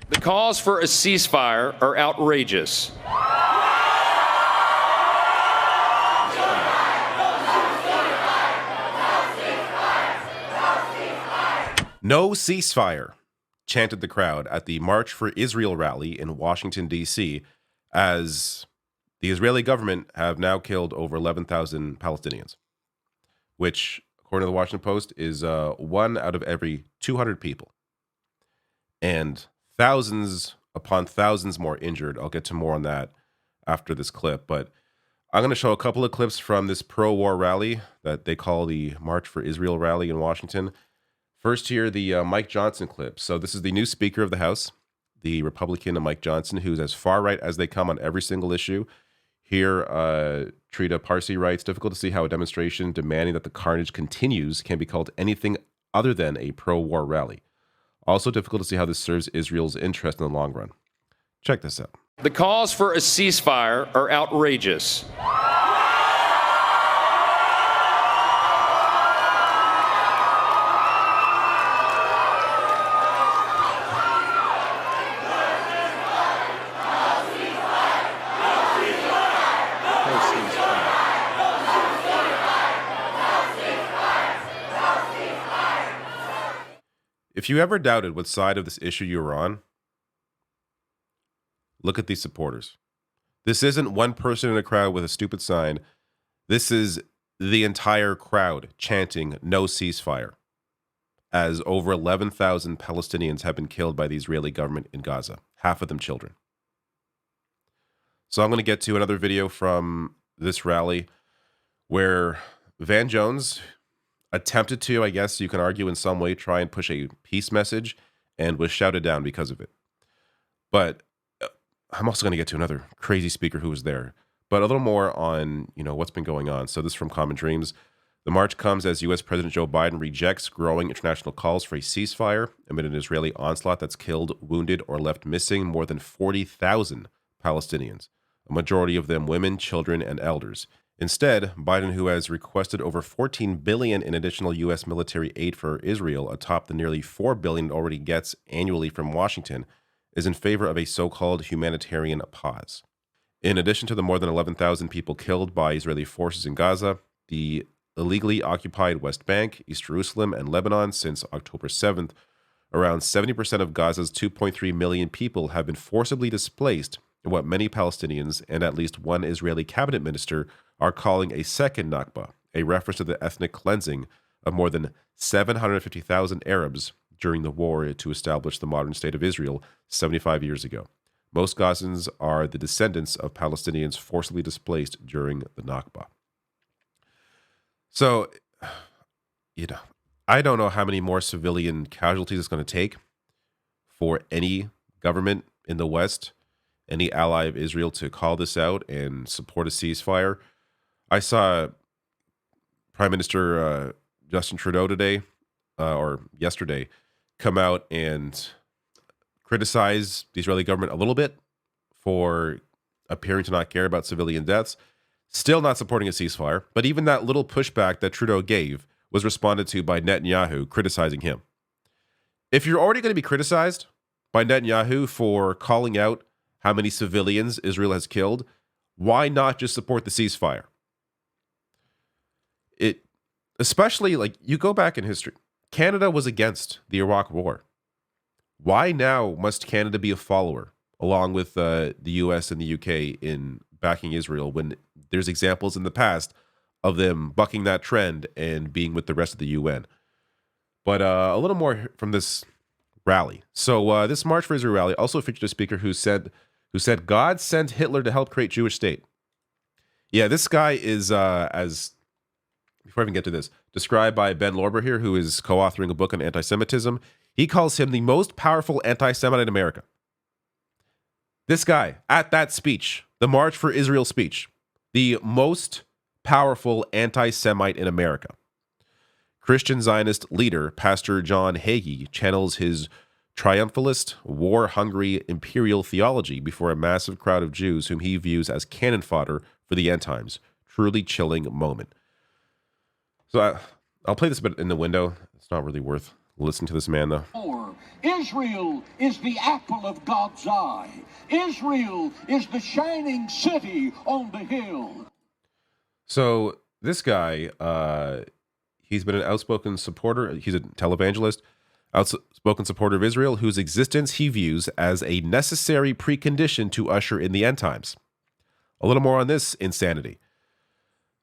The calls for a ceasefire are outrageous. No ceasefire, chanted the crowd at the March for Israel rally in Washington, D.C., as the Israeli government have now killed over 11,000 Palestinians, which, according to the Washington Post, is 1 out of every 200 people. And thousands upon thousands more injured. I'll get to more on that after this clip, but I'm going to show a couple of clips from this pro-war rally that they call the March for Israel rally in Washington. First here, the Mike Johnson clip. So this is the new Speaker of the House, the Republican Mike Johnson, who's as far right as they come on every single issue. Here, Trita Parsi writes, difficult to see how a demonstration demanding that the carnage continues can be called anything other than a pro-war rally. Also difficult to see how this serves Israel's interest in the long run. Check this out. The calls for a ceasefire are outrageous. If you ever doubted what side of this issue you were on, look at these supporters. This isn't one person in a crowd with a stupid sign. This is the entire crowd chanting no ceasefire, as over 11,000 Palestinians have been killed by the Israeli government in Gaza, half of them children. So I'm going to get to another video from this rally where Van Jones attempted to, I guess you can argue in some way, try and push a peace message and was shouted down because of it. But I'm also going to get to another crazy speaker who was there, but a little more on, what's been going on. So this is from Common Dreams. The march comes as U.S. President Joe Biden rejects growing international calls for a ceasefire amid an Israeli onslaught that's killed, wounded, or left missing more than 40,000 Palestinians, a majority of them women, children, and elders. Instead, Biden, who has requested over $14 billion in additional U.S. military aid for Israel, atop the nearly $4 billion it already gets annually from Washington, is in favor of a so-called humanitarian pause. In addition to the more than 11,000 people killed by Israeli forces in Gaza, the illegally occupied West Bank, East Jerusalem, and Lebanon since October 7th, around 70% of Gaza's 2.3 million people have been forcibly displaced in what many Palestinians and at least one Israeli cabinet minister are calling a second Nakba, a reference to the ethnic cleansing of more than 750,000 Arabs during the war to establish the modern state of Israel 75 years ago. Most Gazans are the descendants of Palestinians forcibly displaced during the Nakba. So, I don't know how many more civilian casualties it's going to take for any government in the West, any ally of Israel, to call this out and support a ceasefire. I saw Prime Minister Justin Trudeau today, or yesterday, come out and criticize the Israeli government a little bit for appearing to not care about civilian deaths, still not supporting a ceasefire. But even that little pushback that Trudeau gave was responded to by Netanyahu criticizing him. If you're already going to be criticized by Netanyahu for calling out how many civilians Israel has killed, why not just support the ceasefire? Especially, you go back in history, Canada was against the Iraq War. Why now must Canada be a follower, along with the US and the UK, in backing Israel, when there's examples in the past of them bucking that trend and being with the rest of the UN? But a little more from this rally. So this March for Israel rally also featured a speaker who said God sent Hitler to help create Jewish state. Yeah, this guy is, before I even get to this, described by Ben Lorber here, who is co-authoring a book on anti-Semitism. He calls him the most powerful anti-Semite in America. This guy, at that speech, the March for Israel speech, the most powerful anti-Semite in America. Christian Zionist leader, Pastor John Hagee, channels his triumphalist, war-hungry imperial theology before a massive crowd of Jews whom he views as cannon fodder for the end times. Truly chilling moment. So I'll play this a bit in the window. It's not really worth listening to this man, though. Israel is the apple of God's eye. Israel is the shining city on the hill. So this guy, he's been an outspoken supporter. He's a televangelist, outspoken supporter of Israel, whose existence he views as a necessary precondition to usher in the end times. A little more on this insanity.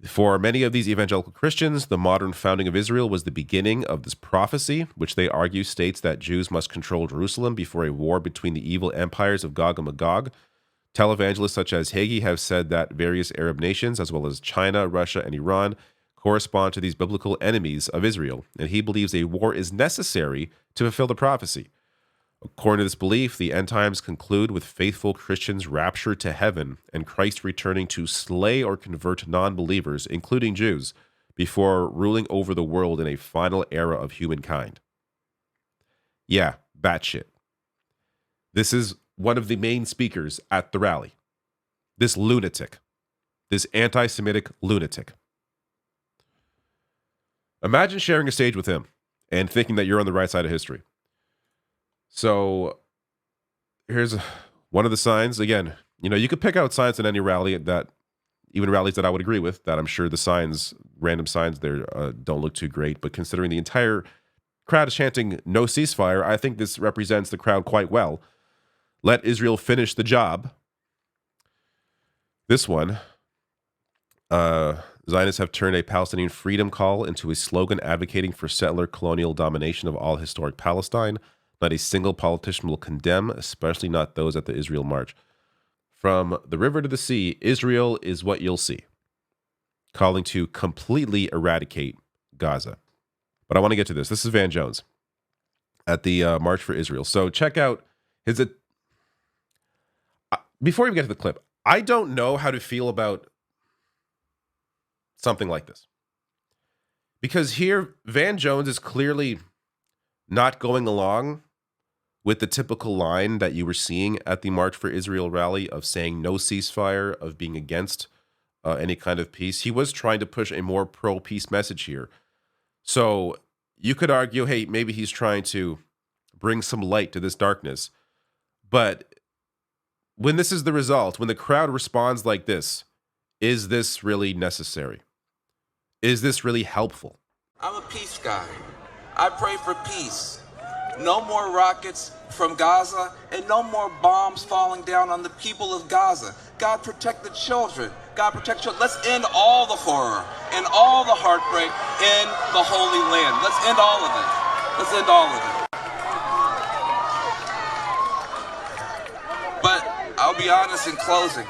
For many of these evangelical Christians, the modern founding of Israel was the beginning of this prophecy, which they argue states that Jews must control Jerusalem before a war between the evil empires of Gog and Magog. Televangelists such as Hagee have said that various Arab nations, as well as China, Russia, and Iran, correspond to these biblical enemies of Israel, and he believes a war is necessary to fulfill the prophecy. According to this belief, the end times conclude with faithful Christians raptured to heaven and Christ returning to slay or convert non-believers, including Jews, before ruling over the world in a final era of humankind. Yeah, batshit. This is one of the main speakers at the rally. This lunatic. This anti-Semitic lunatic. Imagine sharing a stage with him and thinking that you're on the right side of history. So here's one of the signs. Again, you could pick out signs in any rally, that even rallies that I would agree with, that I'm sure the signs, random signs there, don't look too great. But considering the entire crowd is chanting no ceasefire, I think this represents the crowd quite well. Let Israel finish the job. This one, Zionists have turned a Palestinian freedom call into a slogan advocating for settler colonial domination of all historic Palestine. Not a single politician will condemn, especially not those at the Israel March. From the river to the sea, Israel is what you'll see. Calling to completely eradicate Gaza. But I want to get to this. This is Van Jones at the March for Israel. So check out his... Before we get to the clip, I don't know how to feel about something like this. Because here, Van Jones is clearly not going along with the typical line that you were seeing at the March for Israel rally of saying no ceasefire, of being against any kind of peace. He was trying to push a more pro-peace message here. So you could argue, hey, maybe he's trying to bring some light to this darkness. But when this is the result, when the crowd responds like this, is this really necessary? Is this really helpful? I'm a peace guy. I pray for peace. No more rockets from Gaza and no more bombs falling down on the people of Gaza. God protect the children. God protect children. Let's end all the horror and all the heartbreak in the Holy Land. Let's end all of it. Let's end all of it. But I'll be honest in closing.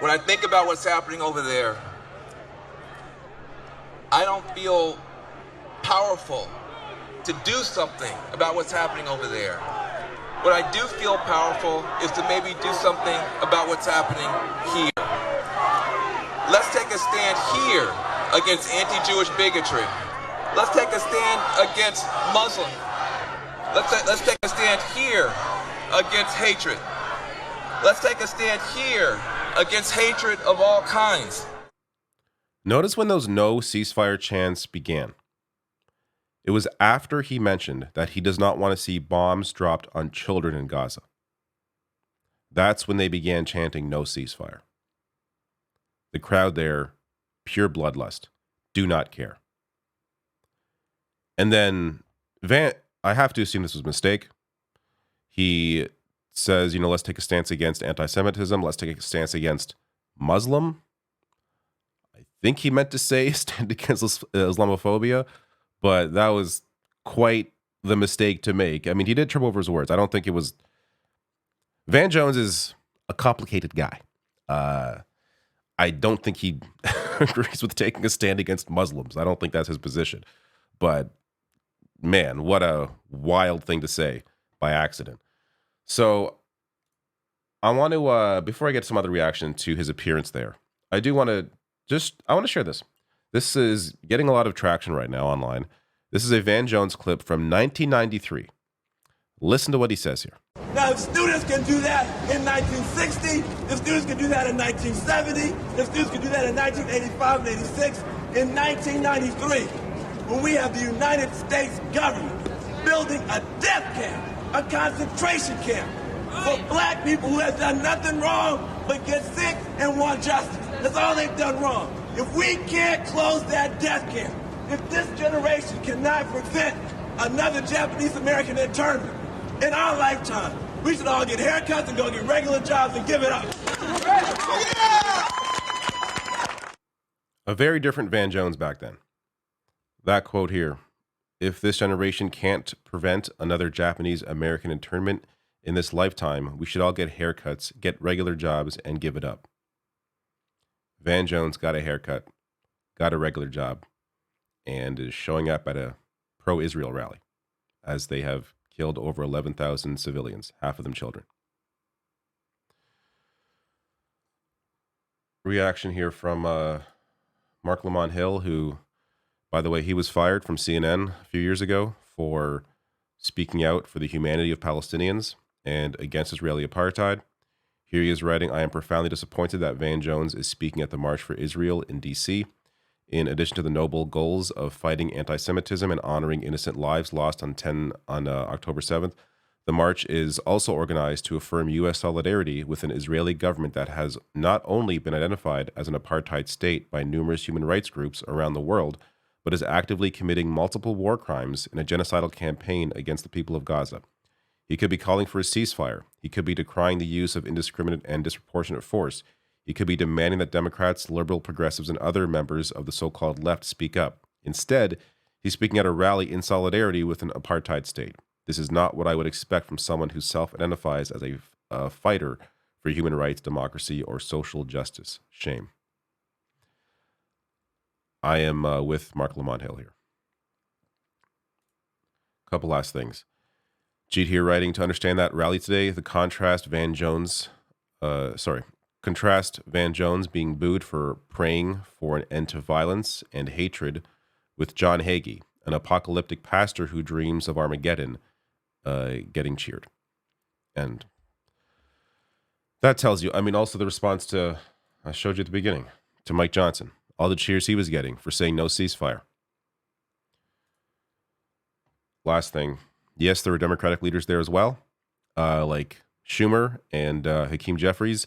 When I think about what's happening over there, I don't feel powerful to do something about what's happening over there. What I do feel powerful is to maybe do something about what's happening here. Let's take a stand here against anti-Jewish bigotry. Let's take a stand against Muslim. Let's take a stand here against hatred. Let's take a stand here against hatred of all kinds. Notice when those no ceasefire chants began. It was after he mentioned that he does not want to see bombs dropped on children in Gaza. That's when they began chanting no ceasefire. The crowd there, pure bloodlust, do not care. And then I have to assume this was a mistake. He says, let's take a stance against anti-Semitism. Let's take a stance against Muslim. I think he meant to say stand against Islamophobia, but that was quite the mistake to make. I mean, he did trip over his words. I don't think it was... Van Jones is a complicated guy. I don't think he agrees with taking a stand against Muslims. I don't think that's his position. But, man, what a wild thing to say by accident. So, I want to, before I get some other reaction to his appearance there, I want to share this. This is getting a lot of traction right now online. This is a Van Jones clip from 1993. Listen to what he says here. Now, if students can do that in 1960, if students can do that in 1970, if students can do that in 1985 and 86, in 1993, when we have the United States government building a death camp, a concentration camp for black people who have done nothing wrong but get sick and want justice. That's all they've done wrong. If we can't close that death camp, if this generation cannot prevent another Japanese American internment in our lifetime, we should all get haircuts and go get regular jobs and give it up. A very different Van Jones back then. That quote here: if this generation can't prevent another Japanese American internment in this lifetime, we should all get haircuts, get regular jobs, and give it up. Van Jones got a haircut, got a regular job, and is showing up at a pro-Israel rally, as they have killed over 11,000 civilians, half of them children. Reaction here from Mark Lamont Hill, who, by the way, he was fired from CNN a few years ago for speaking out for the humanity of Palestinians and against Israeli apartheid. Here he is writing, "I am profoundly disappointed that Van Jones is speaking at the March for Israel in D.C. In addition to the noble goals of fighting anti-Semitism and honoring innocent lives lost on October 7th, the march is also organized to affirm U.S. solidarity with an Israeli government that has not only been identified as an apartheid state by numerous human rights groups around the world, but is actively committing multiple war crimes in a genocidal campaign against the people of Gaza. He could be calling for a ceasefire. He could be decrying the use of indiscriminate and disproportionate force. He could be demanding that Democrats, liberal progressives, and other members of the so-called left speak up. Instead, he's speaking at a rally in solidarity with an apartheid state. This is not what I would expect from someone who self-identifies as a fighter for human rights, democracy, or social justice. Shame." I am with Mark Lamont Hill here. Couple last things. Jeet here writing, "To understand that rally today, contrast Van Jones being booed for praying for an end to violence and hatred with John Hagee, an apocalyptic pastor who dreams of Armageddon, getting cheered." And that tells you, I mean, also the response to, I showed you at the beginning, to Mike Johnson, all the cheers he was getting for saying no ceasefire. Last thing, yes, there were Democratic leaders there as well, like Schumer and Hakeem Jeffries,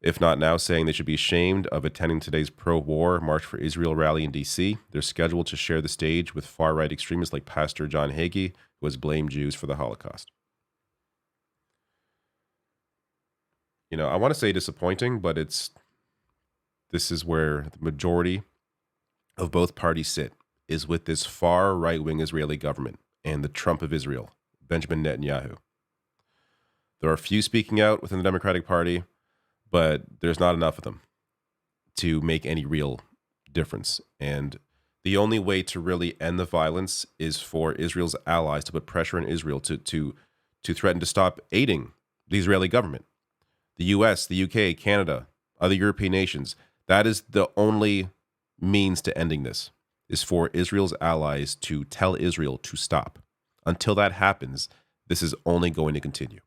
if not now, saying they should be ashamed of attending today's pro-war March for Israel rally in D.C. They're scheduled to share the stage with far-right extremists like Pastor John Hagee, who has blamed Jews for the Holocaust. You know, I want to say disappointing, but this is where the majority of both parties sit, is with this far right-wing Israeli government and the Trump of Israel, Benjamin Netanyahu. There are few speaking out within the Democratic Party, but there's not enough of them to make any real difference. And the only way to really end the violence is for Israel's allies to put pressure on Israel to threaten to stop aiding the Israeli government. The US, the UK, Canada, other European nations, that is the only means to ending this, is for Israel's allies to tell Israel to stop. Until that happens, this is only going to continue.